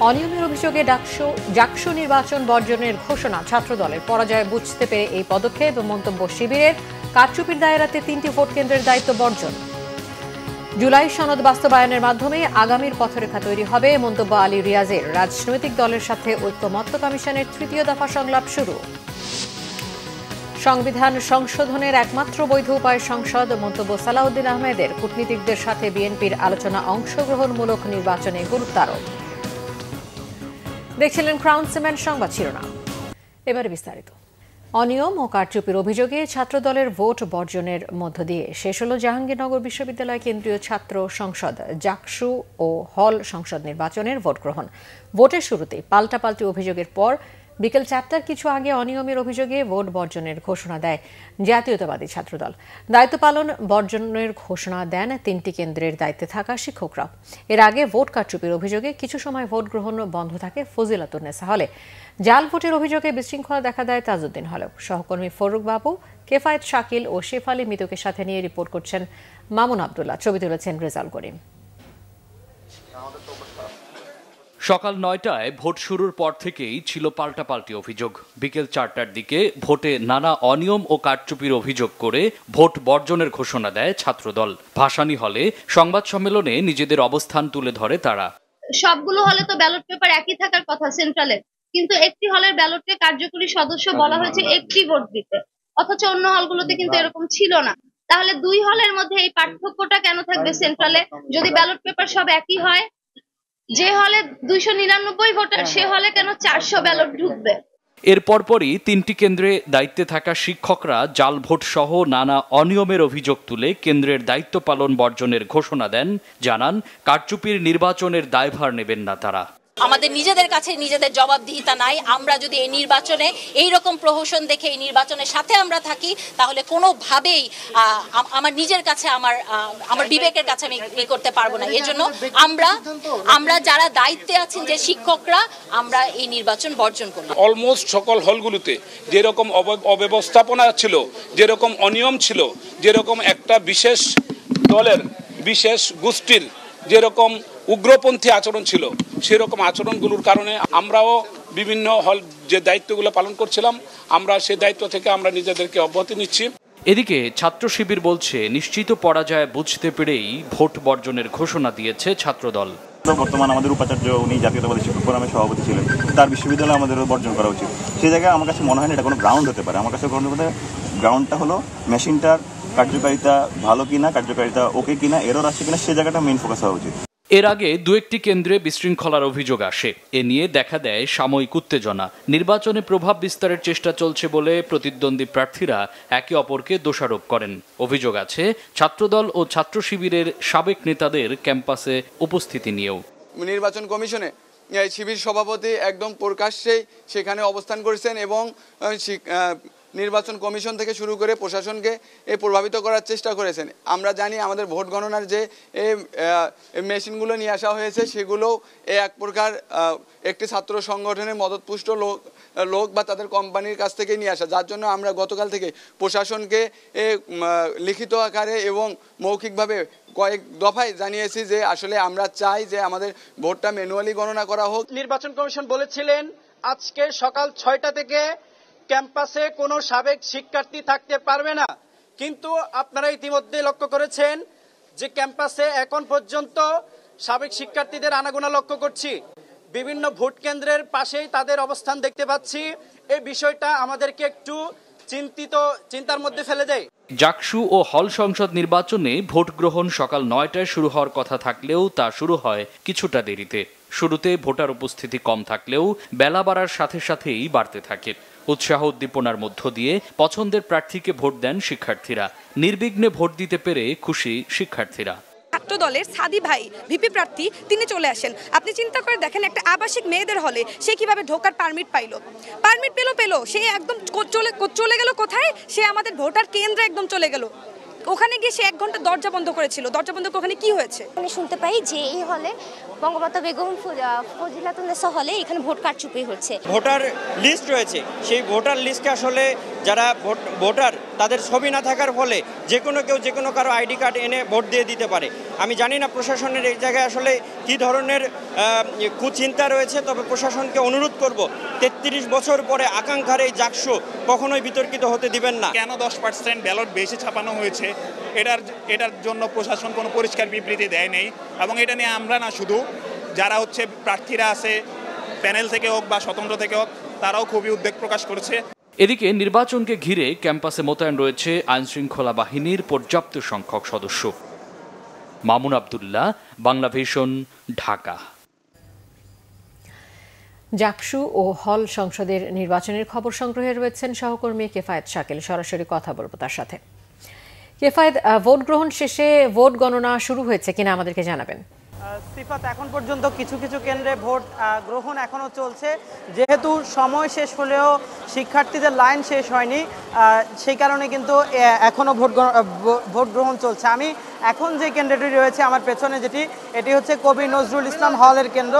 অনিয়মের অভিযোগে জাকসু নির্বাচন বর্জনের ঘোষণা, ছাত্রদলের পরাজয় বুঝতে পেরে এই পদক্ষেপ। মন্তব্য শিবিরের, কারচুপির দায়রাতে 3টি ভোট কেন্দ্রের দায়িত্ব বর্জন। জুলাই সনদ বাস্তবায়নের মাধ্যমে আগামীর পথরেখা তৈরি হবে, মন্তব্য আলী রিয়াজের। রাজনৈতিক দলের সাথে ঐক্যমত্য কমিশনের 3য় দফা সংলাপ শুরু। সংবিধান সংশোধনের একমাত্র বৈধ উপায় সংসদ, মন্তব্য সালাউদ্দিন আহমেদের। কূটনীতিকদের সাথে বিএনপির আলোচনা অংশগ্রহণমূলক নির্বাচনে গুরুত্ব আরোপ। দেখছিলেন ক্রাউন সিমেন্ট সংবাদ শিরোনাম। এবারে বিস্তারিত। অনিয়ম ও কারচুপির অভিযোগে ছাত্রদলের ভোট বর্জনের মধ্য দিয়ে শেষ হল জাহাঙ্গীরনগর বিশ্ববিদ্যালয় কেন্দ্রীয় ছাত্র সংসদ, জাকসু ও হল সংসদ নির্বাচনের ভোট গ্রহণ। ভোটের শুরুতে পাল্টাপাল্টি অভিযোগের পর বিকেল 4টার কিছু আগে অনিয়মের অভিযোগে ভোট বর্জনের ঘোষণা দেয় জাতীয়তাবাদী ছাত্রদল। দায়িত্ব পালন বর্জনের ঘোষণা দেন 3টি কেন্দ্রের দায়িত্বে থাকা শিক্ষকরা। এর আগে ভোট কারচুপির অভিযোগে কিছু সময় ভোট গ্রহণ বন্ধ থাকে ফজিলাতুন্নেসা হলে। জাল ভোটের অভিযোগে বিশৃঙ্খলা দেখা দেয় তাজউদ্দিন হলেও। সহকর্মী ফরুক বাবু, কেফায়েত শাকিল ও শেফালি মিতুকে সাথে নিয়ে রিপোর্ট করছেন মামুন আবদুল্লাহ, ছবি তুলেছেন রেজাল করিম। সকাল 9টায় ভোট শুরুর পর থেকেই ছিল পাল্টাপাল্টি অভিযোগ। বিকেল 4টার দিকে ভোটে নানা অনিয়ম ও কারচুপির অভিযোগ করে ভোট বর্জনের ঘোষণা দেয় ছাত্রদল। ভাসানী হলে সংবাদ সম্মেলনে নিজেদের অবস্থান তুলে ধরে তারা। সবগুলো হলে তো ব্যালট পেপার একই থাকার কথা সেন্ট্রালে, কিন্তু একটি হলের ব্যালটে কার্যকরী সদস্য বলা হয়েছে একটি ভোট দিতে, অথচ অন্য হলগুলোতে কিন্তু এরকম ছিল না। তাহলে 2 হলের মধ্যে এই পার্থক্যটা কেন থাকবে সেন্ট্রালে, যদি ব্যালট পেপার সব একই হয়? যে হলে 299 ভোটার, সে হলে কেন 400 ব্যালট ঢুকবে? এর পরপরই 3টি কেন্দ্রে দায়িত্বে থাকা শিক্ষকরা জাল ভোট সহ নানা অনিয়মের অভিযোগ তুলে কেন্দ্রের দায়িত্ব পালন বর্জনের ঘোষণা দেন। জানান, কারচুপির নির্বাচনের দায়ভার নেবেন না তারা। আমাদের নিজেদের কাছে নিজেদের জবাবদিহিতা নাই। আমরা যদি এই নির্বাচনে এইরকম প্রহসন দেখে এই নির্বাচনের সাথে আমরা থাকি, তাহলে কোনোভাবেই আমার নিজের কাছে আমার বিবেকের কাছে আমি এ করতে পারবো না। এজন্য আমরা যারা দায়িত্বে আছেন, যে শিক্ষকরা, আমরা এই নির্বাচন বর্জন করব। অলমোস্ট সকল হলগুলোতে যেরকম অব্যবস্থাপনা ছিল, যেরকম অনিয়ম ছিল, যেরকম একটা বিশেষ দলের বিশেষ গোষ্ঠীর যেরকম উগ্রপন্থী আচরণ ছিল, সেরকম আচরণগুলোর কারণে আমরাও বিভিন্ন হল যে দায়িত্বগুলো পালন করছিলাম, আমরা সেই দায়িত্ব থেকে আমরা নিজেদেরকে অব্যাহতি নিচ্ছি। এদিকে ছাত্র শিবির বলছে, নিশ্চিত পরাজয় বুঝতে পেরেই ভোট বর্জনের ঘোষণা দিয়েছে ছাত্রদল। বর্তমান আমাদের উপাচার্য, উনি জাতীয়তাবাদী শিক্ষক ফোরামের সভাপতি ছিলেন, তার বিশ্ববিদ্যালয়ে আমাদের বর্জন করা উচিত। সেই জায়গায় আমার কাছে মনে হয় না এটা কোনো গ্রাউন্ড হতে পারে। আমার কাছে গ্রাউন্ডটা হলো মেশিনটার কার্যকারিতা ভালো কিনা, কার্যকারিতা ওকে কিনা, এরর আছে কিনা, সেই জায়গাটা মেইন ফোকাস হওয়া উচিত। এর আগে 2-1টি কেন্দ্রে বিশৃঙ্খলার অভিযোগ আসে। এ নিয়ে দেখা দেয় সাময়িক উত্তেজনা। নির্বাচনে প্রভাব বিস্তারের চেষ্টা চলছে বলে প্রতিদ্বন্দ্বী প্রার্থীরা একে অপরকে দোষারোপ করেন। অভিযোগ আছে ছাত্রদল ও ছাত্র শিবিরের সাবেক নেতাদের ক্যাম্পাসে উপস্থিতি নিয়েও। নির্বাচন কমিশনে শিবির সভাপতি একদম প্রকাশ্যেই সেখানে অবস্থান করেছেন এবং নির্বাচন কমিশন থেকে শুরু করে প্রশাসনকে প্রভাবিত করার চেষ্টা করেছেন। আমরা জানি আমাদের ভোট গণনার যে মেশিনগুলো নিয়ে আসা হয়েছে, সেগুলো এক প্রকার একটি ছাত্র সংগঠনের মদতপুষ্ট লোক বা তাদের কোম্পানির কাছ থেকে নিয়ে আসা, যার জন্য আমরা গতকাল থেকে প্রশাসনকে লিখিত আকারে এবং মৌখিকভাবে কয়েক দফায় জানিয়েছি যে আসলে আমরা চাই যে আমাদের ভোটটা ম্যানুয়ালি গণনা করা হোক। নির্বাচন কমিশন বলেছিলেন আজকে সকাল 6টা থেকে ক্যাম্পাসে কোনো সাবেক শিক্ষার্থী থাকতে পারবে না, কিন্তু আপনারা ইতিমধ্যে লক্ষ্য করেছেন যে ক্যাম্পাসে এখন পর্যন্ত সাবেক শিক্ষার্থীদের আনাগোনা লক্ষ্য করছি। বিভিন্ন ভোট কেন্দ্রের পাশেই তাদের অবস্থান দেখতে পাচ্ছি। এই বিষয়টা আমাদেরকে একটু চিন্তার মধ্যে ফেলে দেয়। জাকসু ও হল সংসদ নির্বাচনে ভোট গ্রহণ সকাল 9টায় শুরু হওয়ার কথা থাকলেও তা শুরু হয় কিছুটা দেরিতে। শুরুতে ভোটার উপস্থিতি কম থাকলেও বেলা বাড়ার সাথে সাথেই বাড়তে থাকে। উৎসাহ উদ্দীপনার মধ্য দিয়ে পছন্দের প্রার্থীকে ভোট দেন শিক্ষার্থীরা। নির্বিঘ্নে ভোট দিতে পেরে খুশি শিক্ষার্থীরা। ছাত্রদলের সাদি ভাই ভিপি প্রার্থী, তিনি চলে আসেন। আপনি চিন্তা করে দেখেন, একটা আবাসিক মেয়েদের হলে সে কিভাবে ঢোকার পারমিট পেলো, সে একদম চলে গেল কোথায়? সে আমাদের ভোটার কেন্দ্রে একদম চলে গেল। ওখানে গিয়ে সে 1 ঘন্টা দরজা বন্ধ করেছিল। দরজা বন্ধ করে ওখানে কি হয়েছে? আমি শুনতে পাই যে এই হলে বঙ্গমাতা বেগম ফজিলাতুন্নেসা হলে এখানে ভোট কারচুপি হচ্ছে। ভোটার লিস্ট রয়েছে, সেই ভোটার লিস্টে আসলে যারা ভোটার তাদের ছবি না থাকার ফলে যে কোনো কারো আইডি কার্ড এনে ভোট দিয়ে দিতে পারে। আমি জানি না প্রশাসনের এই জায়গায় আসলে কি ধরনের কুচিন্তা রয়েছে, তবে প্রশাসনকে অনুরোধ করব ৩৩ বছর পরে আকাঙ্ক্ষার এই জাকসু কখনোই বিতর্কিত হতে দিবেন না। কেন 10% ব্যালট বেশি ছাপানো হয়েছে এটার জন্য প্রশাসন কোনো পরিষ্কার বিবৃতি দেয় নেই, এবং এটা নিয়ে আমরা না, শুধু যারা হচ্ছে প্রার্থীরা আছে প্যানেল থেকে হোক বা স্বতন্ত্র থেকে হোক, তারাও খুবই উদ্বেগ প্রকাশ করেছে। এদিকে নির্বাচনকে ঘিরে ক্যাম্পাসে মোতায়েন রয়েছে আইনশৃঙ্খলা বাহিনীর পর্যাপ্ত সংখ্যক সদস্য। মামুন আব্দুল্লাহ, বাংলাভিশন, ঢাকা। জাকসু ও হল সংসদের নির্বাচনের খবর সংগ্রহে রয়েছেন সহকর্মী কেফায়েত শাকিল। সরাসরি কথা বলবো তার সাথে। কেফায়েত, ভোট গ্রহণ শেষে ভোট গণনা শুরু হয়েছে কিনা আমাদেরকে জানাবেন। সিফাত, এখন পর্যন্ত কিছু কিছু কেন্দ্রে ভোট গ্রহণ এখনও চলছে। যেহেতু সময় শেষ হলেও শিক্ষার্থীদের লাইন শেষ হয়নি, সেই কারণে কিন্তু এখনও ভোট গ্রহণ চলছে। আমি এখন যে কেন্দ্রটি রয়েছে আমার পেছনে, এটি হচ্ছে কবি নজরুল ইসলাম হলের কেন্দ্র।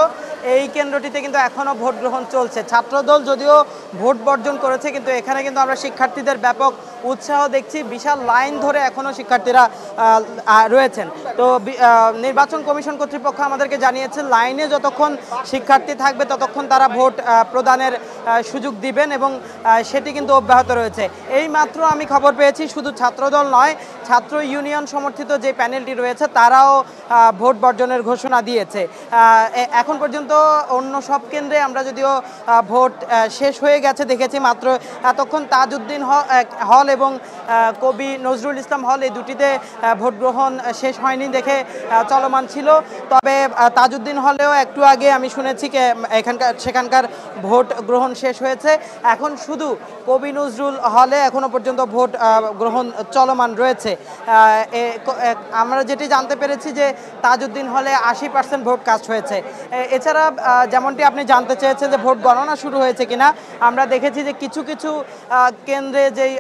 এই কেন্দ্রটিতে কিন্তু এখনও ভোট গ্রহণ চলছে। ছাত্রদল যদিও ভোট বর্জন করেছে, কিন্তু এখানে কিন্তু আমরা শিক্ষার্থীদের ব্যাপক উৎসাহ দেখছি। বিশাল লাইন ধরে এখনও শিক্ষার্থীরা রয়েছেন। তো নির্বাচন কমিশন কর্তৃপক্ষ আমাদেরকে জানিয়েছে লাইনে যতক্ষণ শিক্ষার্থী থাকবে ততক্ষণ তারা ভোট প্রদানের সুযোগ দিবেন, এবং সেটি কিন্তু অব্যাহত রয়েছে। এই মাত্র আমি খবর পেয়েছি শুধু ছাত্রদল নয়, ছাত্র ইউনিয়ন সমর্থিত যে প্যানেলটি রয়েছে তারাও ভোট বর্জনের ঘোষণা দিয়েছে। এখন পর্যন্ত অন্য সব কেন্দ্রে আমরা যদিও ভোট শেষ হয়ে গেছে দেখেছি, মাত্র এতক্ষণ তাজউদ্দিন হল এবং কবি নজরুল ইসলাম হল এই দুটিতে ভোট গ্রহণ শেষ হয়নি দেখে চলমান ছিল। তবে তাজউদ্দিন হলেও একটু আগে আমি শুনেছি সেখানকার ভোট গ্রহণ শেষ হয়েছে। এখন শুধু কবি নজরুল হলে এখনো পর্যন্ত ভোট গ্রহণ চলমান রয়েছে। আমরা যেটি জানতে পেরেছি যে তাজউদ্দিন হলে 80% ভোট কাস্ট হয়েছে। এছাড়া যেমনটি আপনি জানতে চেয়েছেন যে ভোট গণনা শুরু হয়েছে কিনা, আমরা দেখেছি যে কিছু কিছু কেন্দ্রে যেই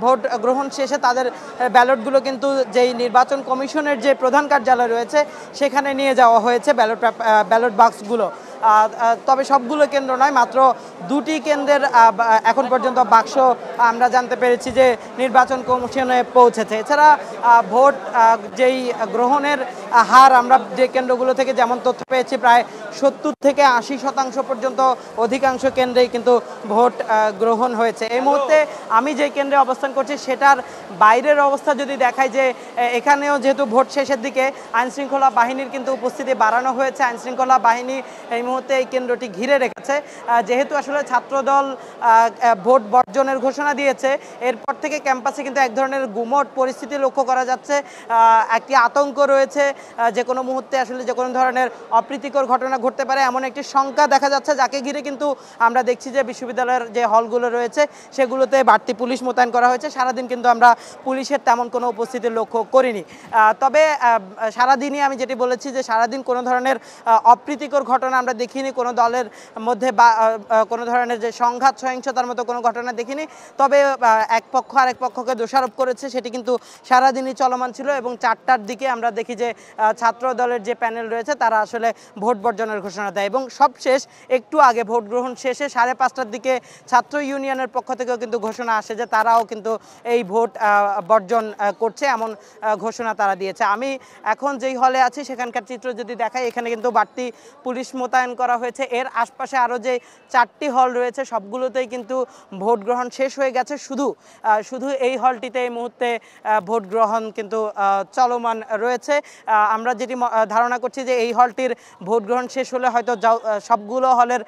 ভোট গ্রহণ শেষে তাদের ব্যালটগুলো কিন্তু যেই নির্বাচন কমিশনের যে প্রধান কার্যালয় রয়েছে সেখানে নিয়ে যাওয়া হয়েছে ব্যালট বাক্সগুলো। তবে সবগুলো কেন্দ্র নয়, মাত্র দুটি কেন্দ্রের এখন পর্যন্ত বাক্স আমরা জানতে পেরেছি যে নির্বাচন কমিশনে পৌঁছেছে। এছাড়া ভোট যেই গ্রহণের হার আমরা যে কেন্দ্রগুলো থেকে যেমন তথ্য পেয়েছি, প্রায় 70 থেকে 80% পর্যন্ত অধিকাংশ কেন্দ্রেই কিন্তু ভোট গ্রহণ হয়েছে। এই মুহূর্তে আমি যে কেন্দ্রে অবস্থান করছি সেটার বাইরের অবস্থা যদি দেখাই, যে এখানেও যেহেতু ভোট শেষের দিকে আইনশৃঙ্খলা বাহিনীর কিন্তু উপস্থিতি বাড়ানো হয়েছে। আইনশৃঙ্খলা বাহিনী এই মুহূর্তে এই কেন্দ্রটি ঘিরে রেখেছে। যেহেতু আসলে ছাত্রদল ভোট বর্জনের ঘোষণা দিয়েছে, এরপর থেকে ক্যাম্পাসে কিন্তু এক ধরনের গুমট পরিস্থিতি লক্ষ্য করা যাচ্ছে। একটি আতঙ্ক রয়েছে, যে কোনো মুহূর্তে আসলে যে কোনো ধরনের অপ্রীতিকর ঘটনা ঘটতে পারে এমন একটি শঙ্কা দেখা যাচ্ছে, যাকে ঘিরে কিন্তু আমরা দেখছি যে বিশ্ববিদ্যালয়ের যে হলগুলো রয়েছে সেগুলোতে বাড়তি পুলিশ মোতায়েন করা হয়েছে। সারাদিন কিন্তু আমরা পুলিশের তেমন কোনো উপস্থিতি লক্ষ্য করিনি। তবে সারাদিনই আমি যেটি বলেছি যে সারাদিন কোনো ধরনের অপ্রীতিকর ঘটনা আমরা দেখিনি, কোনো দলের মধ্যে বা কোনো ধরনের যে সংঘাত সহিংসতার মতো কোনো ঘটনা দেখিনি। তবে এক পক্ষ আরেক পক্ষকে দোষারোপ করেছে, সেটি কিন্তু সারাদিনই চলমান ছিল। এবং 4টার দিকে আমরা দেখি যে ছাত্র দলের যে প্যানেল রয়েছে তারা আসলে ভোট বর্জনের ঘোষণা দেয়। এবং সবশেষ একটু আগে ভোট গ্রহণ শেষে 5:30টার দিকে ছাত্র ইউনিয়নের পক্ষ থেকেও কিন্তু ঘোষণা আসে যে তারাও কিন্তু এই ভোট বর্জন করছে, এমন ঘোষণা তারা দিয়েছে। আমি এখন যেই হলে আছি সেখানকার চিত্র যদি দেখাই, এখানে কিন্তু বাড়তি পুলিশ মোতায়েন করা হয়েছে। এর আশপাশে আরও যে 4টি হল রয়েছে সবগুলোতেই কিন্তু ভোট গ্রহণ শেষ হয়ে গেছে। শুধু এই হলটিতে এই মুহূর্তে ভোট গ্রহণ কিন্তু চলমান রয়েছে। আমরা যেটি ধারণা করছি যে এই হলটির ভোট গ্রহণ শেষ হলে হয়তো সবগুলো হলের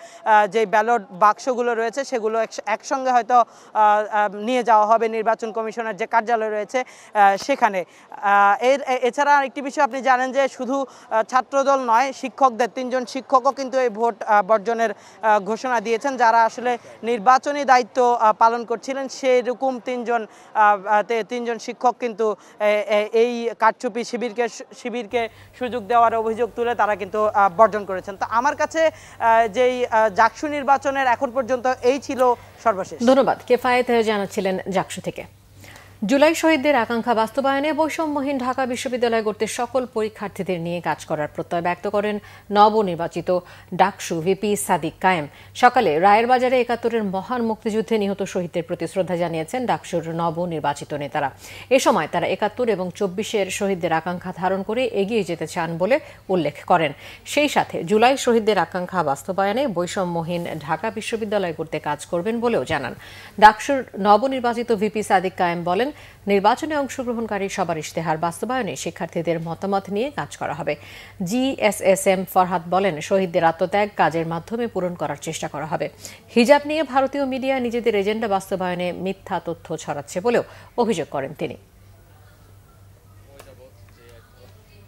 যে ব্যালট বাক্সগুলো রয়েছে সেগুলো একসঙ্গে হয়তো নিয়ে যাওয়া হবে নির্বাচন কমিশনের যে কার্যালয় রয়েছে সেখানে। এছাড়া আরেকটি বিষয় আপনি জানেন যে শুধু ছাত্রদল নয়, শিক্ষকদের 3জন শিক্ষকও কিন্তু এই ভোট বর্জনের ঘোষণা দিয়েছেন। যারা আসলে নির্বাচনী দায়িত্ব পালন করছিলেন সেরকম 3জন শিক্ষক কিন্তু এই কারচুপি শিবিরকে সুযোগ দেওয়ার অভিযোগ তুলে তারা কিন্তু বর্জন করেছেন। তো আমার কাছে যেই জাকসু নির্বাচনের এখন পর্যন্ত এই ছিল সর্বশেষ। ধন্যবাদ। কেফায়েত জানাচ্ছিলেন জাকসু থেকে। জুলাই শহীদদের আকাঙ্ক্ষা বাস্তবায়নে বৈষম্যহীন ঢাকা বিশ্ববিদ্যালয় গড়তে সকল পরীক্ষার্থীদের নিয়ে কাজ করার প্রত্যয় ব্যক্ত করেন নবনির্বাচিত ডাকসু ভিপি সাদিক কায়েম। সকালে রায়ের বাজারে ৭১-এর মহান মুক্তিযুদ্ধে নিহত শহীদদের প্রতি শ্রদ্ধা জানিয়েছেন ডাকসুর নবনির্বাচিত নেতারা। এ সময় তারা ৭১ এবং ২৪-এর শহীদদের আকাঙ্ক্ষা ধারণ করে এগিয়ে যেতে চান বলে উল্লেখ করেন। সেই সাথে জুলাই শহীদদের আকাঙ্ক্ষা বাস্তবায়নে বৈষম্যহীন ঢাকা বিশ্ববিদ্যালয় গড়তে কাজ করবেন বলেও জানান। ডাকসুর নবনির্বাচিত ভিপি সাদিক কায়েম বলেন, নির্বাচনে অংশগ্রহণকারী সবার ইশতেহার বাস্তবায়নে শিক্ষার্থীদের মতামত নিয়ে কাজ করা হবে। জিএসএসএম ফরহাদ বলেন, শহীদদের আত্মত্যাগ কাজের মাধ্যমে পূরণ করার চেষ্টা করা হবে। হিজাব নিয়ে ভারতীয় মিডিয়া নিজেদের এজেন্ডা বাস্তবায়নে মিথ্যা তথ্য ছড়াচ্ছে বলেও অভিযোগ করেন তিনি।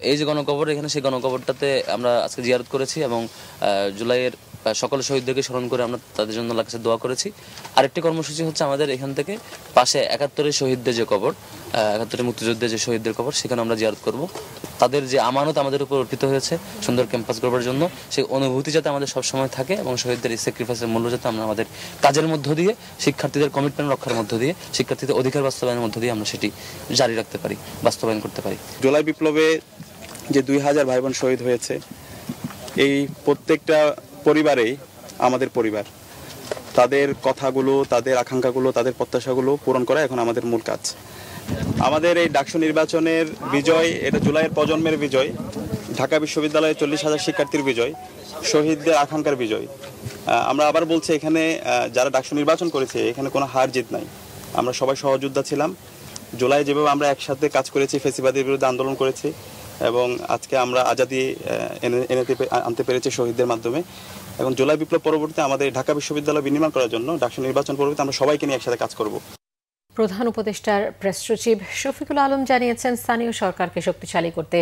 এই যে গণকবর, এখানে সেই গণকবরটাতে আমরা আজকে জিয়ারত করেছি এবং জুলাইয়ের সকল শহীদদেরকে স্মরণ করে আমরা তাদের জন্য আল্লাহর কাছে দোয়া করেছি। আরেকটি কর্মসূচি হচ্ছে আমাদের এখান থেকে পাশে ৭১-এর শহীদদের যে কবর, ৭১-এর মুক্তিযুদ্ধের যে শহীদদের কবর, সেখানে আমরা জিয়ারত করব। তাদের যে আমানত আমাদের উপর অর্পিত হয়েছে সুন্দর ক্যাম্পাস গড়বার জন্য, সেই অনুভূতি যাতে আমাদের সবসময় থাকে এবং শহীদদের এই স্যাক্রিফাইসের মূল্য যাতে আমরা আমাদের কাজের মধ্য দিয়ে, শিক্ষার্থীদের কমিটমেন্ট রক্ষার মধ্য দিয়ে, শিক্ষার্থীদের অধিকার বাস্তবায়নের মধ্য দিয়ে আমরা সেটি জারি রাখতে পারি, বাস্তবায়ন করতে পারি। জুলাই বিপ্লবে যে ২০০০ ভাই বোন শহীদ হয়েছে, এই প্রত্যেকটা পরিবারেই আমাদের পরিবার। তাদের কথাগুলো, তাদের আকাঙ্ক্ষাগুলো, তাদের প্রত্যাশাগুলো পূরণ করা এখন আমাদের মূল কাজ। আমাদের এই ডাকসু নির্বাচনের বিজয়, এটা জুলাইয়ের প্রজন্মের বিজয়, ঢাকা বিশ্ববিদ্যালয়ের ৪০,০০০ শিক্ষার্থীর বিজয়, শহীদদের আকাঙ্ক্ষার বিজয়। আমরা আবার বলছি, এখানে যারা ডাকসু নির্বাচন করেছে এখানে কোনো হার জিত নাই। আমরা সবাই সহযোদ্ধা ছিলাম। জুলাই যেভাবে আমরা একসাথে কাজ করেছি, ফ্যাসিবাদের বিরুদ্ধে আন্দোলন করেছি এবং আজকে আমরা আজাদি আনতে পেরেছি শহীদদের মাধ্যমে। এবং জুলাই বিপ্লব পরবর্তীতে আমাদের ঢাকা বিশ্ববিদ্যালয় বিনির্মাণ করার জন্য ডাকসু নির্বাচন পরবর্তীতে আমরা সবাইকে নিয়ে একসাথে কাজ করব। প্রধান উপদেষ্টার প্রেস সচিব শফিকুল আলম জানিয়েছেন, স্থানীয় সরকারকে শক্তিশালী করতে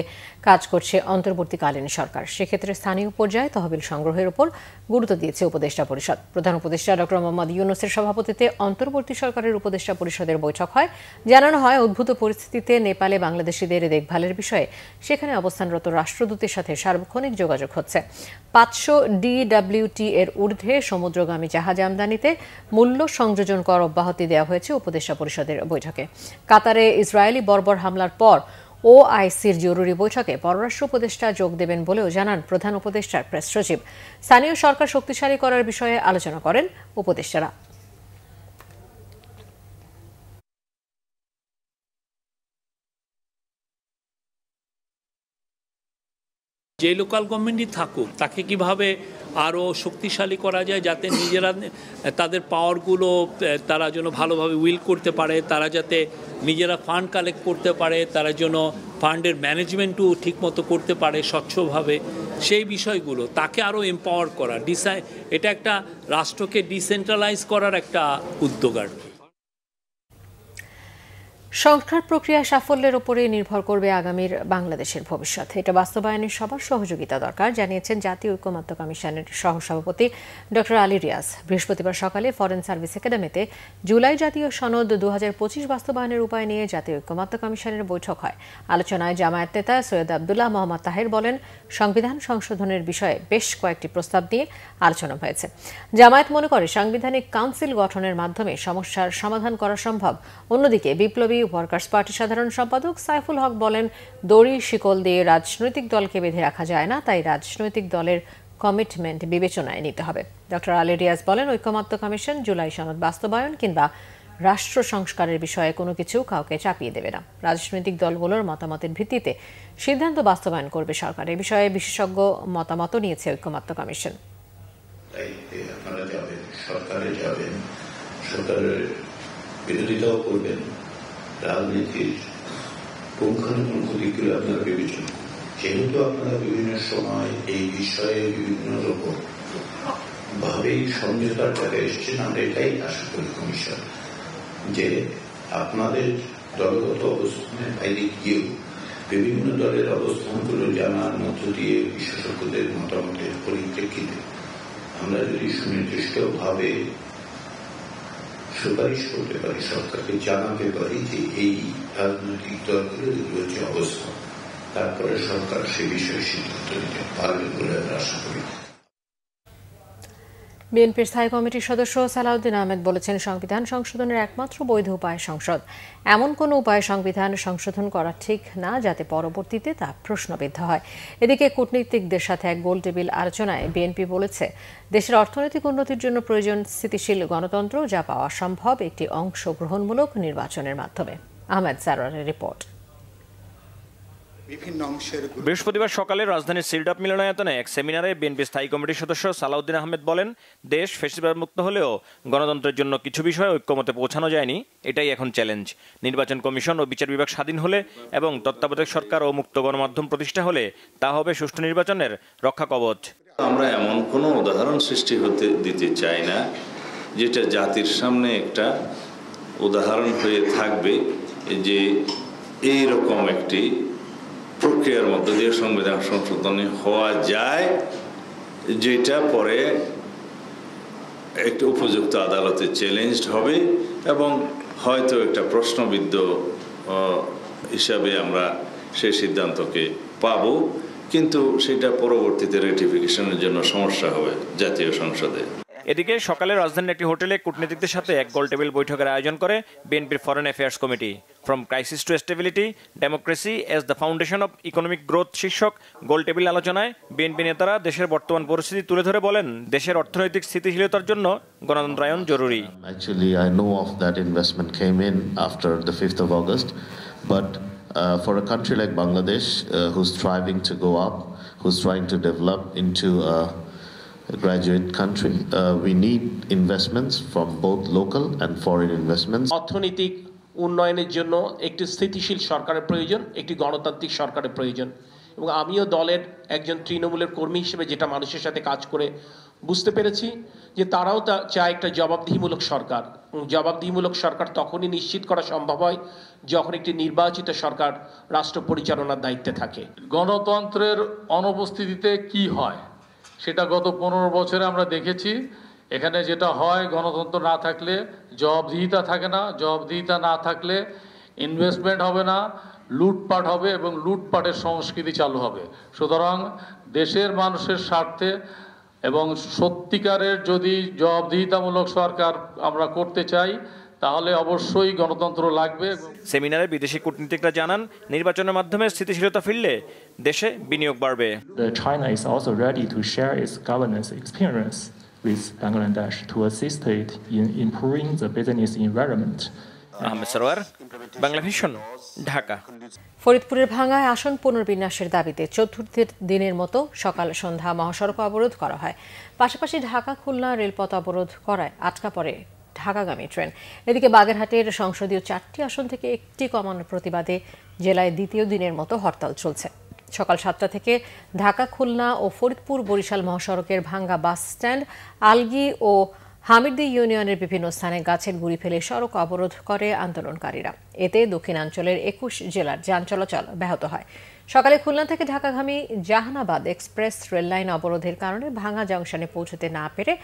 কাজ করছে অন্তর্বর্তীকালীন সরকার। সেক্ষেত্রে স্থানীয় পর্যায়ে তহবিল সংগ্রহের উপর গুরুত্ব দিয়েছে উপদেষ্টা পরিষদ। প্রধান উপদেষ্টা ডক্টর মোহাম্মদ ইউনূসের সভাপতিত্বে অন্তর্বর্তী সরকারের উপদেষ্টা পরিষদের বৈঠক হয়। জানানো হয়, উদ্ভূত পরিস্থিতিতে নেপালে বাংলাদেশিদের দেখভালের বিষয়ে সেখানে অবস্থানরত রাষ্ট্রদূতের সাথে সার্বক্ষণিক যোগাযোগ হচ্ছে। ৫০০ DWT এর ঊর্ধ্বে সমুদ্রগামী জাহাজ আমদানিতে মূল্য সংযোজন কর অব্যাহতি দেওয়া হয়েছে উপদেষ্টা পরিষদের বৈঠকে। কাতারে ইসরায়েলি বর্বর হামলার পর OICর জরুরি বৈঠকে পররাষ্ট্র উপদেষ্টা যোগ দেবেন বলেও জানান প্রধান উপদেষ্টার প্রেস সচিব। স্থানীয় সরকার শক্তিশালী করার বিষয়ে আলোচনা করেন উপদেষ্টারা। যে লোকাল গভর্নমেন্টই থাকুক, তাকে কিভাবে আরও শক্তিশালী করা যায়, যাতে নিজেরা তাদের পাওয়ারগুলো তারা যেন ভালোভাবে উইল করতে পারে, তারা যাতে নিজেরা ফান্ড কালেক্ট করতে পারে, তারা যেন ফান্ডের ম্যানেজমেন্টও ঠিকমতো করতে পারে স্বচ্ছভাবে, সেই বিষয়গুলো তাকে আরও এম্পাওয়ার করা। এটা একটা রাষ্ট্রকে ডিসেন্ট্রালাইজ করার একটা উদ্যোগ আর কি। সংস্কার প্রক্রিয়া সাফল্যের উপরে নির্ভর করবে আগামীর বাংলাদেশের ভবিষ্যৎ। এটা বাস্তবায়নে সবার সহযোগিতা দরকার, জানিয়েছেন জাতীয় ঐকমত্য কমিশনের সহসভাপতি ডক্টর আলী রিয়াজ। বৃহস্পতিবার সকালে ফরেন সার্ভিস একাডেমিতে জুলাই জাতীয় সনদ ২০২৫ বাস্তবায়নের উপায় নিয়ে জাতীয় ঐকমত্য কমিশনের বৈঠক হয়। আলোচনায় জামায়াত নেতা সৈয়দ আবদুল্লাহ মোহাম্মদ তাহের বলেন, সংবিধান সংশোধনের বিষয়ে বেশ কয়েকটি প্রস্তাব নিয়ে আলোচনা হয়েছে। জামায়াত মনে করে সাংবিধানিক কাউন্সিল গঠনের মাধ্যমে সমস্যার সমাধান করা সম্ভব। অন্যদিকে বিপ্লবী ওয়ার্কার্স পার্টির সাধারণ সম্পাদক সাইফুল হক বলেন, দড়ি শিকল দিয়ে রাজনৈতিক দলকে বেঁধে রাখা যায় না, তাই রাজনৈতিক দলের কমিটমেন্ট বিবেচনায় নিতে হবে। ডক্টর আলী রিয়াজ বলেন, ঐকমত্য কমিশন জুলাই সনদ বাস্তবায়ন কিংবা রাষ্ট্র সংস্কারের বিষয়ে কোনো কিছু কাউকে চাপিয়ে দেবে না। রাজনৈতিক দলগুলোর মতামতের ভিত্তিতে সিদ্ধান্ত বাস্তবায়ন করবে সরকার। এ বিষয়ে বিশেষজ্ঞ মতামত নিয়েছে ঐকমত্য কমিশন। বিরোধিতাও করবেন, রাজনীতির পুঙ্খানুপুঙ্খ দিকগুলো আপনারা বিবেচনা করবেন। যেহেতু আপনারা বিভিন্ন সময় এই বিষয়ে বিভিন্ন রকম ভাবেই সমঝোতার জায়গায় এসেছেন, আমরা এটাই আশা করি কমিশন, যে আপনাদের দলগত অবস্থানের বাইরে গিয়েও বিভিন্ন দলের অবস্থানগুলো জানার মধ্য দিয়ে বিশেষজ্ঞদের মতামতের পরিপ্রেক্ষিতে আমরা যদি সুনির্দিষ্টভাবে সুপারিশ করতে পারি, সরকারকে জানাতে পারি যে এই রাজনৈতিক দলগুলোর যে অবস্থা, তারপরে সরকার সে বিষয়ে সিদ্ধান্ত নিতে পারবে বলে আমরা আশা করি। বিএনপির স্থায়ী কমিটির সদস্য সালাউদ্দিন আহমেদ বলেছেন, সংবিধান সংশোধনের একমাত্র বৈধ উপায় সংসদ। এমন কোনো উপায় সংবিধান সংশোধন করা ঠিক না যাতে পরবর্তীতে তা প্রশ্নবিদ্ধ হয়। এদিকে কূটনীতিকদের সাথে এক গোলটেবিল আলোচনায় বিএনপি বলেছে, দেশের অর্থনৈতিক উন্নতির জন্য প্রয়োজন স্থিতিশীল গণতন্ত্র, যা পাওয়া সম্ভব একটি অংশগ্রহণমূলক নির্বাচনের মাধ্যমে। আহমেদ সারোয়ারের রিপোর্ট। বৃহস্পতিবার সকালে রাজধানীর সিলডাপ মিলনায়তনে এক সেমিনারে বিএনপি স্থায়ী কমিটির সদস্য সালাউদ্দিন আহমেদ বলেন, দেশ ফ্যাসিবাদ মুক্ত হলেও গণতন্ত্রের জন্য কিছু বিষয়ে ঐক্যমতে পৌঁছানো যায়নি, এটাই এখন চ্যালেঞ্জ। নির্বাচন কমিশন ও বিচার বিভাগ স্বাধীন হলে এবং তত্ত্বাবধায়ক সরকার ও মুক্ত গণমাধ্যম প্রতিষ্ঠা হলে তা হবে সুষ্ঠু নির্বাচনের রক্ষা কবচ। আমরা এমন কোনো উদাহরণ সৃষ্টি হতে দিতে চাই না যেটা জাতির সামনে একটা উদাহরণ হয়ে থাকবে যে এইরকম একটি প্রক্রিয়ার মধ্য দিয়ে সংবিধান সংশোধনী হওয়া যায়, যেটা পরে একটা উপযুক্ত আদালতে চ্যালেঞ্জড হবে এবং হয়তো একটা প্রশ্নবিদ্ধ হিসাবে আমরা সেই সিদ্ধান্তকে পাব, কিন্তু সেটা পরবর্তীতে রেটিফিকেশনের জন্য সমস্যা হবে জাতীয় সংসদে। এদিকে সকালে রাজধানীর একটি হোটেলে কূটনীতিকদের সাথে এক গোলটেবিল বৈঠকের আয়োজন করে বিএনপির foreign affairs committee. From crisis to stability, democracy as the foundation of economic growth শীর্ষক গোলটেবিল আলোচনায় বিএনপি নেতারা দেশের বর্তমান পরিস্থিতি তুলে ধরে বলেন, দেশের অর্থনৈতিক স্থিতিশীলতার জন্য গণতন্ত্রায়ন জরুরি। Actually, I know of that investment came in after the 5th of August, but for a country like Bangladesh, who's striving to go up, who's trying to develop into a graduate country, we need investments from both local and foreign investments. অর্থনৈতিক উন্নয়নের জন্য একটি স্থিতিশীল সরকারের প্রয়োজন, একটি গণতান্ত্রিক সরকারের প্রয়োজন। এবং আমিও দলের একজন তৃণমূলের কর্মী হিসেবে যেটা মানুষের সাথে কাজ করে বুঝতে পেরেছি যে তারাও চায় একটা জবাবদিহিমূলক সরকার। জবাবদিহিমূলক সরকার তখনই নিশ্চিত করা সম্ভব হয় যখন একটি নির্বাচিত সরকার রাষ্ট্র পরিচালনার দায়িত্বে থাকে। গণতন্ত্রের অনুপস্থিতিতে কি হয় সেটা গত 15 বছরে আমরা দেখেছি। এখানে যেটা হয়, গণতন্ত্র না থাকলে জবাবদিহিতা থাকে না, জবাবদিহিতা না থাকলে ইনভেস্টমেন্ট হবে না, লুটপাট হবে এবং লুটপাটের সংস্কৃতি চালু হবে। সুতরাং দেশের মানুষের স্বার্থে এবং সত্যিকারের যদি জবাবদিহিতামূলক সরকার আমরা করতে চাই, তাহলে অবশ্যই গণতন্ত্র লাগবে। সেমিনারে বিদেশি কূটনীতিকরা জানান, নির্বাচনের মাধ্যমে স্থিতিশীলতা ফিরলে দেশে বিনিয়োগ বাড়বে। China is also ready to share its governance experience with Bangladesh to assist it in improving the business environment. Ahmed Sarwar, Bangla vision, Dhaka. ফরিদপুরের ভাঙ্গায় আসন পুনর্বিন্যাসের দাবিতে চতুর্থ দিনের মতো সকাল সন্ধ্যা মহাসড়ক অবরোধ করা হয়। পাশাপাশি ঢাকা খুলনা রেলপথ অবরোধ করায় আটকা পড়ে ঢাকাগামী ট্রেন। এদিকে বাগেরহাটের সংসদীয় 4টি আসন থেকে একটি কমানোর প্রতিবাদে জেলায় দ্বিতীয় দিনের মতো হরতাল চলছে। সকাল 7টা থেকে ঢাকা খুলনা ও ফরিদপুর বরিশাল মহাসড়কের ভাঙ্গা বাস স্ট্যান্ড, আলগি ও হামিরদি ইউনিয়নের বিভিন্ন স্থানে গাছের গুঁড়ি ফেলে সড়ক অবরোধ করে আন্দোলনকারীরা। এতে দক্ষিণাঞ্চলের 21 জেলার যান চলাচল ব্যাহত হয়। সকালে খুলনা থেকে ঢাকাগামী জাহানাবাদ এক্সপ্রেস রেললাইন অবরোধের কারণে ভাঙ্গা জংশনে পৌঁছতে না পেরে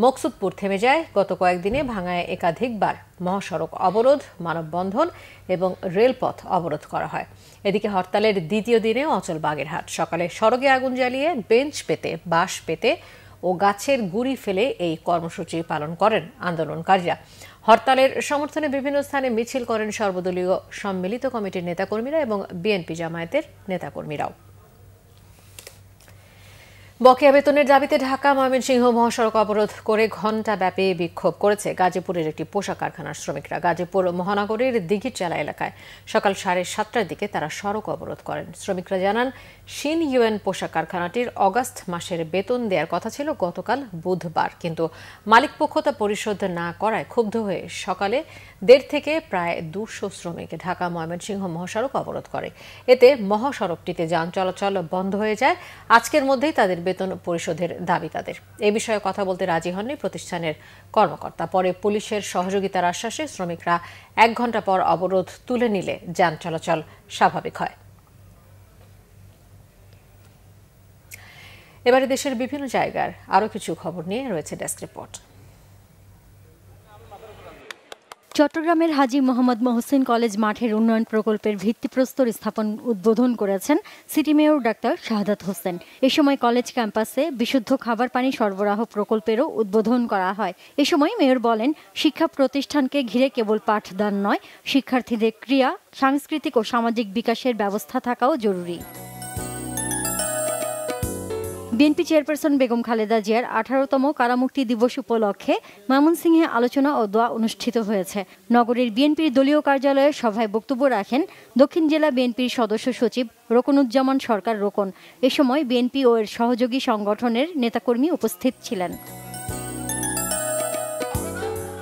মকসুদপুর থেমে যায়। গত কয়েকদিনে ভাঙ্গায় একাধিকবার মহাসড়ক অবরোধ, মানববন্ধন এবং রেলপথ অবরোধ করা হয়। এদিকে হরতালের দ্বিতীয় দিনে অচল বাগেরহাট। সকালে সড়কে আগুন জ্বালিয়ে বেঞ্চ পেতে, বাঁশ পেতে ও গাছের গুঁড়ি ফেলে এই কর্মসূচি পালন করেন আন্দোলনকারীরা। হরতালের সমর্থনে বিভিন্ন স্থানে মিছিল করেন সর্বদলীয় সম্মিলিত কমিটির নেতাকর্মীরা এবং বিএনপি জামায়াতের নেতাকর্মীরাও। বকেয়া বেতনের দাবিতে ঢাকা ময়মনসিংহ মহাসড়ক অবরোধ করে ঘণ্টাব্যাপী বিক্ষোভ করেছে গাজীপুরের একটি পোশাক কারখানার শ্রমিকরা। গাজীপুর মহানগরীর দিঘিরচালা এলাকায় সকাল 7:30টার দিকে তারা সড়ক অবরোধ করেন। শ্রমিকরা জানান, শিন ইউএন পোশাক কারখানাটির অগাস্ট মাসের বেতন দেওয়ার কথা ছিল গতকাল বুধবার, কিন্তু মালিকপক্ষ তা পরিশোধ না করায় ক্ষুব্ধ হয়ে সকালে 1.5 থেকে প্রায় 200 শ্রমিক ঢাকা ময়মনসিংহ মহাসড়ক অবরোধ করে। এতে মহাসড়কটিতে যান চলাচল বন্ধ হয়ে যায়। আজকের মধ্যেই তাদের বেতন পরিশোধের দাবি তাদের। এ বিষয়ে কথা বলতে রাজি হননি প্রতিষ্ঠানের কর্মকর্তা। পরে পুলিশের সহযোগিতার আশ্বাসে শ্রমিকরা 1 ঘণ্টা পর অবরোধ তুলে নিলে যান চলাচল স্বাভাবিক হয়। এবারে দেশের বিভিন্ন জায়গার আরও কিছু খবর নিয়ে রয়েছে ডেস্ক রিপোর্ট। চট্টগ্রামের হাজী মোহাম্মদ মহসিন কলেজ মাঠের উন্নয়ন প্রকল্পের ভিত্তিপ্রস্তর স্থাপন উদ্বোধন করেছেন city mayor doctor Shahadat Hossain. এ সময় কলেজ ক্যাম্পাসে বিশুদ্ধ খাবার পানি সরবরাহ প্রকল্পেরও উদ্বোধন করা হয়। এ সময় মেয়র বলেন, শিক্ষা প্রতিষ্ঠানকে ঘিরে কেবল পাঠদান নয়, শিক্ষার্থীদের ক্রিয়া, সাংস্কৃতিক ও সামাজিক বিকাশের ব্যবস্থা থাকাও জরুরি। বিএনপি চেয়ারপারসন বেগম খালেদা জিয়ার 18তম কারামুক্তি দিবস উপলক্ষে ময়মনসিংহে আলোচনা ও দোয়া অনুষ্ঠিত হয়েছে। নগরীর বিএনপির দলীয় কার্যালয়ে সভায় বক্তব্য রাখেন দক্ষিণ জেলা বিএনপির সদস্য সচিব রোকনুজ্জামান সরকার রোকন। এ সময় বিএনপি ও এর সহযোগী সংগঠনের নেতাকর্মী উপস্থিত ছিলেন।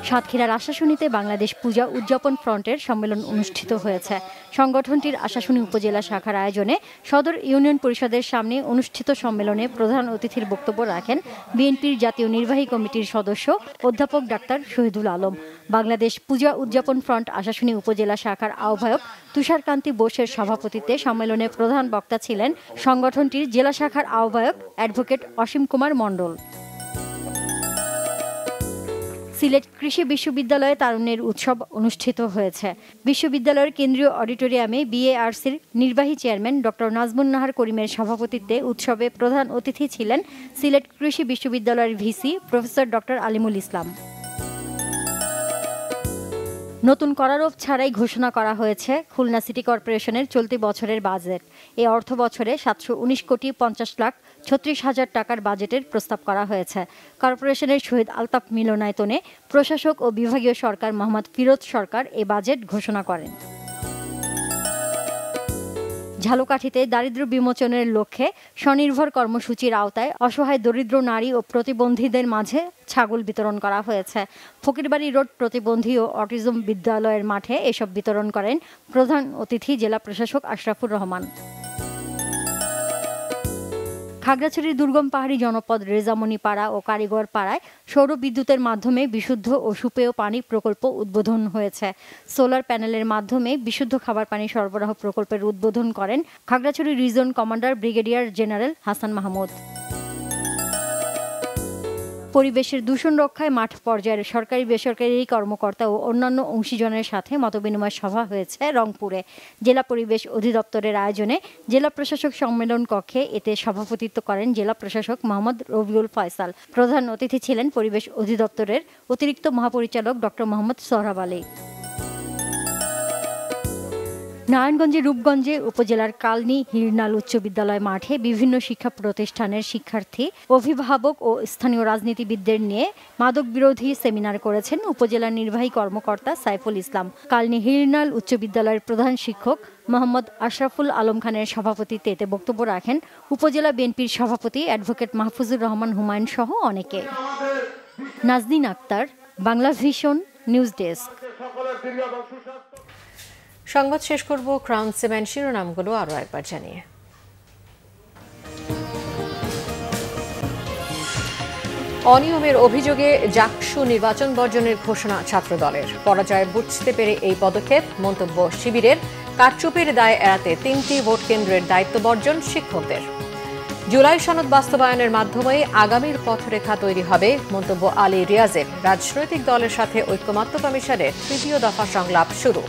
সাতক্ষীরার আশাশুনিতে বাংলাদেশ পূজা উদযাপন ফ্রন্টের সম্মেলন অনুষ্ঠিত হয়েছে। সংগঠনটির আশাশুনি উপজেলা শাখার আয়োজনে সদর ইউনিয়ন পরিষদের সামনে অনুষ্ঠিত সম্মেলনে প্রধান অতিথির বক্তব্য রাখেন বিএনপির জাতীয় নির্বাহী কমিটির সদস্য অধ্যাপক ডাক্তার শহীদুল আলম। বাংলাদেশ পূজা উদযাপন ফ্রন্ট আশাশুনি উপজেলা শাখার আহ্বায়ক তুষারকান্তি বোসের সভাপতিত্বে সম্মেলনে প্রধান বক্তা ছিলেন সংগঠনটির জেলা শাখার আহ্বায়ক অ্যাডভোকেট অসীম কুমার মণ্ডল। সিলেট কৃষি বিশ্ববিদ্যালয়ে তারুণ্যের উৎসব অনুষ্ঠিত হয়েছে। বিশ্ববিদ্যালয়ের কেন্দ্রীয় অডিটোরিয়ামে বিএআরসির নির্বাহী চেয়ারম্যান ডক্টর নাজমুন নাহার করিমের সভাপতিত্বে উৎসবে প্রধান অতিথি ছিলেন সিলেট কৃষি বিশ্ববিদ্যালয়ের ভিসি প্রফেসর ডক্টর আলিমুল ইসলাম। নতুন করারোপ ছাড়াই ঘোষণা করা হয়েছে খুলনা সিটি কর্পোরেশনের চলতি বছরের বাজেট। এই অর্থ বছরে 719,50,36,000 টাকার বাজেটের প্রস্তাব করা হয়েছে। কর্পোরেশনের শহীদ আলতাফ মিলনায়তনে প্রশাসক ও বিভাগীয় সরকার মোহাম্মদ ফিরোজ সরকার এই বাজেট ঘোষণা করেন। ঝালকাঠিতে দারিদ্র্য বিমোচনের লক্ষ্যে স্বনির্ভর কর্মসূচির আওতায় অসহায় দরিদ্র নারী ও প্রতিবন্ধীদের মাঝে ছাগল বিতরণ করা হয়েছে। ফকিরবাড়ি রোড প্রতিবন্ধী ও অটিজম বিদ্যালয়ের মাঠে এসব বিতরণ করেন প্রধান অতিথি জেলা প্রশাসক আশরাফুর রহমান। খাগড়াছড়ির দুর্গম পাহাড়ি জনপদ রেজামণি পাড়া ও কারিগর পাড়ায় সৌর বিদ্যুতের মাধ্যমে বিশুদ্ধ ও সুপেয় পানি প্রকল্প উদ্বোধন হয়েছে। সোলার প্যানেলের মাধ্যমে বিশুদ্ধ খাবার পানি সরবরাহ প্রকল্পের উদ্বোধন করেন Khagrachari region commander brigadier general Hasan Mahmud. পরিবেশের দূষণ রক্ষায় মাঠ পর্যায়ের সরকারি বেসরকারি কর্মকর্তা ও অন্যান্য অংশীজনের সাথে মতবিনিময় সভা হয়েছে রংপুরে। জেলা পরিবেশ অধিদপ্তরের আয়োজনে জেলা প্রশাসক সম্মেলন কক্ষে এতে সভাপতিত্ব করেন জেলা প্রশাসক মোহাম্মদ রবিউল ফয়সাল। প্রধান অতিথি ছিলেন পরিবেশ অধিদপ্তরের অতিরিক্ত মহাপরিচালক ডক্টর মোহাম্মদ সোহরাব আলী। নারায়ণগঞ্জের রূপগঞ্জে উপজেলার কালনী হিরনাল উচ্চ বিদ্যালয় মাঠে বিভিন্ন শিক্ষা প্রতিষ্ঠানের শিক্ষার্থী, অভিভাবক ও স্থানীয় রাজনীতিবিদদের নিয়ে মাদক বিরোধী সেমিনার করেছেন উপজেলার নির্বাহী কর্মকর্তা সাইফুল ইসলাম। কালনী হিরনাল উচ্চ বিদ্যালয়ের প্রধান শিক্ষক মোহাম্মদ আশরাফুল আলম খানের সভাপতিত্বে এতে বক্তব্য রাখেন উপজেলা বিএনপির সভাপতি অ্যাডভোকেট মাহফুজুর রহমান হুমায়ুন সহ অনেকে। Nazneen Akter, Bangla Vision, news desk. সংবাদ শেষ করব ক্রাউন সিমেন্ট শিরোনামগুলো আরও একবার জানিয়ে। অনিয়মের অভিযোগে জাকসু নির্বাচন বর্জনের ঘোষণা ছাত্রদলের। পরাজয় বুঝতে পেরে এই পদক্ষেপ, মন্তব্য শিবিরের। কারচুপির দায় এড়াতে 3টি ভোট কেন্দ্রের দায়িত্ব বর্জন শিক্ষকদের। জুলাই সনদ বাস্তবায়নের মাধ্যমে আগামীর পথরেখা তৈরি হবে, মন্তব্য আলী রিয়াজের। রাজনৈতিক দলের সাথে ঐক্যমত্য কমিশনের 3য় দফা সংলাপ শুরু।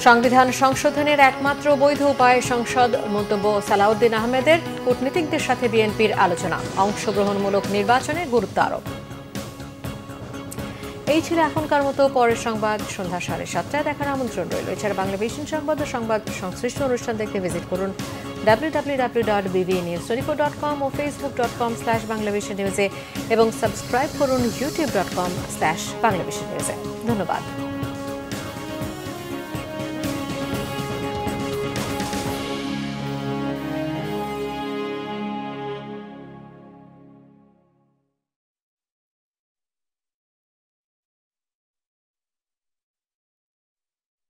সংবিধান সংশোধনের একমাত্র বৈধ উপায় সংসদ, মন্তব্য সালাউদ্দিন আহমেদের। কূটনীতিকদের সাথে বিএনপির আলোচনা, অংশগ্রহণমূলক নির্বাচনে গুরুত্ব আরোপ। এই ছিল এখনকার মতো। পরের সংবাদ সন্ধ্যা 7:30 দেখার আমন্ত্রণ রইল। এছাড়া বাংলা ভিশন সংবাদ ও সংবাদ সংশ্লিষ্ট অনুষ্ঠান দেখতে ভিজিট করুন www.bbnews24.com ও facebook.com/banglavishnewse এবং সাবস্ক্রাইব করুন youtube.com/banglavishnewse। ধন্যবাদ।